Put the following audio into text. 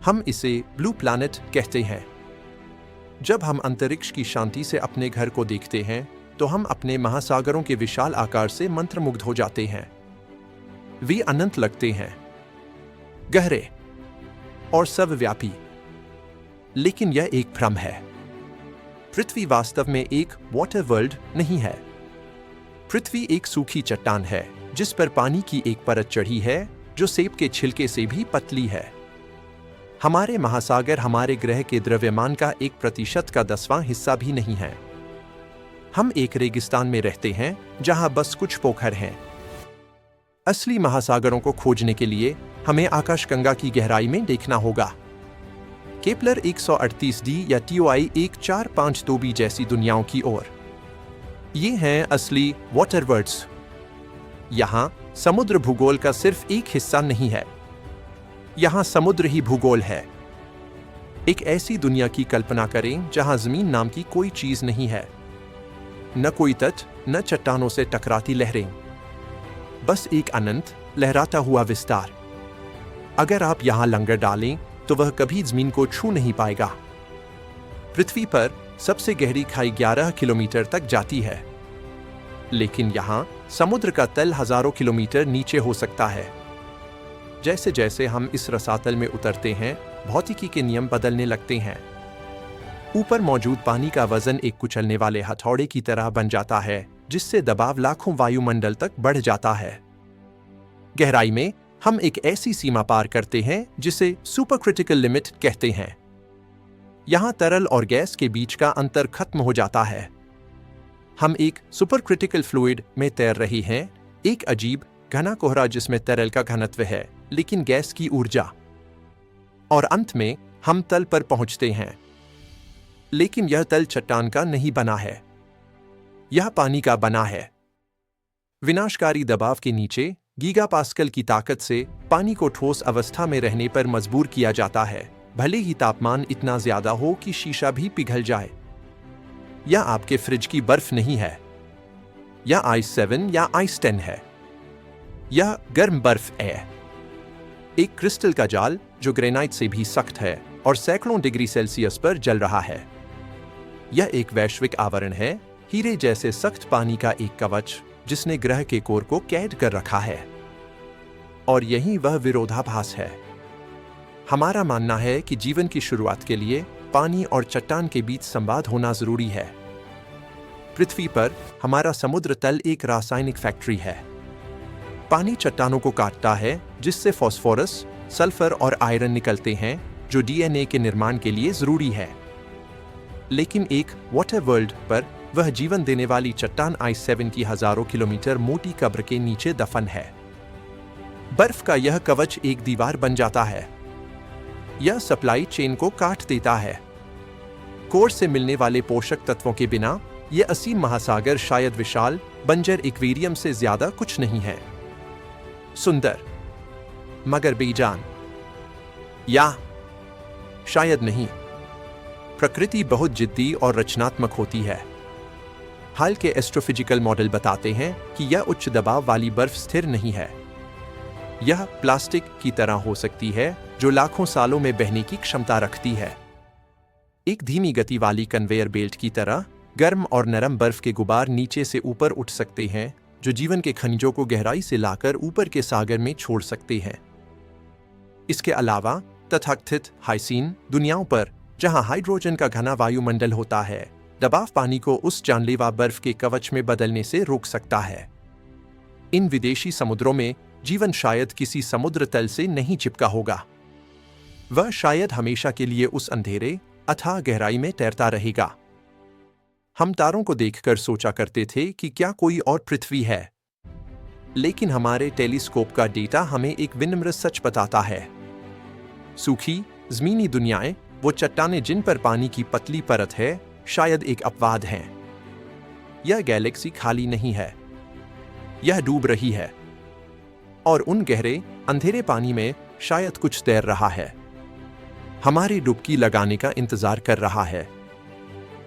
हम इसे blue planet कहते हैं। जब हम अंतरिक्ष की शांति से अपने घर को देखते हैं तो हम अपने महासागरों के विशाल आकार से मंत्रमुग्ध हो जाते हैं। वे अनंत लगते हैं, गहरे और सर्वव्यापी। लेकिन यह एक भ्रम है। पृथ्वी वास्तव में एक वाटर वर्ल्ड नहीं है। पृथ्वी एक सूखी चट्टान है जिस पर पानी की एक परत चढ़ी है जो सेब के छिलके से भी पतली है। हमारे महासागर हमारे ग्रह के द्रव्यमान का 1% का 10वां हिस्सा भी नहीं है। हम एक रेगिस्तान में रहते हैं जहां बस कुछ पोखर हैं। असली महासागरों को खोजने के लिए हमें आकाशगंगा की गहराई में देखना होगा। केपलर 138d या TOI 1452b जैसी दुनियाओं की ओर। ये हैं असली वाटर वर्ल्ड्स। यहां समुद्र भूगोल का सिर्फ एक हिस्सा नहीं है, यहां समुद्र ही भूगोल है। एक ऐसी दुनिया की कल्पना करें जहां जमीन नाम की कोई चीज नहीं है, न कोई तट, न चट्टानों से टकराती लहरें, बस एक अनंत लहराता हुआ विस्तार। अगर आप यहां लंगर डालें तो वह कभी जमीन को छू नहीं पाएगा। पृथ्वी पर सबसे गहरी खाई 11 किलोमीटर तक जाती है, लेकिन यहां समुद्र का तल हजारों किलोमीटर नीचे हो सकता है। जैसे जैसे हम इस रसातल में उतरते हैं, भौतिकी के नियम बदलने लगते हैं। ऊपर मौजूद पानी का वजन एक कुचलने वाले हथौड़े की तरह बन जाता है, जिससे दबाव लाखों वायुमंडल तक बढ़ जाता है। गहराई में हम एक ऐसी सीमा पार करते हैं जिसे सुपरक्रिटिकल लिमिट कहते हैं। यहां तरल और गैस के बीच का अंतर खत्म हो जाता है। हम एक सुपरक्रिटिकल फ्लूइड में तैर रहे हैं, एक अजीब घना कोहरा जिसमें तरल का घनत्व है लेकिन गैस की ऊर्जा। और अंत में हम तल पर पहुंचते हैं। लेकिन यह तल चट्टान का नहीं बना है, यह पानी का बना है। विनाशकारी दबाव के नीचे गीगापास्कल की ताकत से पानी को ठोस अवस्था में रहने पर मजबूर किया जाता है, भले ही तापमान इतना ज्यादा हो कि शीशा भी पिघल जाए। यह आपके फ्रिज की बर्फ नहीं है, यह आइस 7 या आइस 10 है। यह गर्म बर्फ है, एक क्रिस्टल का जाल जो ग्रेनाइट से भी सख्त है और सैकड़ों डिग्री सेल्सियस पर जल रहा है। यह एक वैश्विक आवरण है, हीरे जैसे सख्त पानी का एक कवच जिसने ग्रह के कोर को कैद कर रखा है। और यही वह विरोधाभास है। हमारा मानना है कि जीवन की शुरुआत के लिए पानी और चट्टान के बीच संवाद होना जरूरी है। पृथ्वी पर हमारा समुद्र तल एक रासायनिक फैक्ट्री है। पानी चट्टानों को काटता है जिससे फास्फोरस, सल्फर और आयरन निकलते हैं जो DNA के निर्माण के लिए जरूरी है। लेकिन एक वाटर वर्ल्ड पर वह जीवन देने वाली चट्टान आइस 7 की हजारों किलोमीटर मोटी कब्र के नीचे दफन है। बर्फ का यह कवच एक दीवार बन जाता है। यह सप्लाई चेन को काट देता है। कोर से मिलने वाले पोषक तत्वों के बिना यह असीम महासागर शायद विशाल बंजर एक्वेरियम से ज्यादा कुछ नहीं है। सुंदर मगर बेजान, या शायद नहीं। प्रकृति बहुत जिद्दी और रचनात्मक होती है। हाल के एस्ट्रोफिजिकल मॉडल बताते हैं कि यह उच्च दबाव वाली बर्फ स्थिर नहीं है। यह प्लास्टिक की तरह हो सकती है जो लाखों सालों में बहने की क्षमता रखती है। एक धीमी गति वाली कन्वेयर बेल्ट की तरह गर्म और नरम बर्फ के गुबार नीचे से ऊपर उठ सकते हैं जो जीवन के खनिजों को गहराई से लाकर ऊपर के सागर में छोड़ सकते हैं। इसके अलावा तथाकथित हाइसीन दुनियाओं पर जहां हाइड्रोजन का घना वायुमंडल होता है, दबाव पानी को उस जानलेवा बर्फ के कवच में बदलने से रोक सकता है। इन विदेशी समुद्रों में जीवन शायद किसी समुद्र तल से नहीं चिपका होगा। वह शायद हमेशा के लिए उस अंधेरे अथाह गहराई में तैरता रहेगा। हम तारों को देखकर सोचा करते थे कि क्या कोई और पृथ्वी है, लेकिन हमारे टेलीस्कोप का डेटा हमें एक विनम्र सच बताता है। सूखी जमीनी दुनियाएं, वो चट्टानें जिन पर पानी की पतली परत है, शायद एक अपवाद हैं। यह गैलेक्सी खाली नहीं है, यह डूब रही है और उन गहरे अंधेरे पानी में शायद कुछ तैर रहा है, हमारी डुबकी लगाने का इंतजार कर रहा है।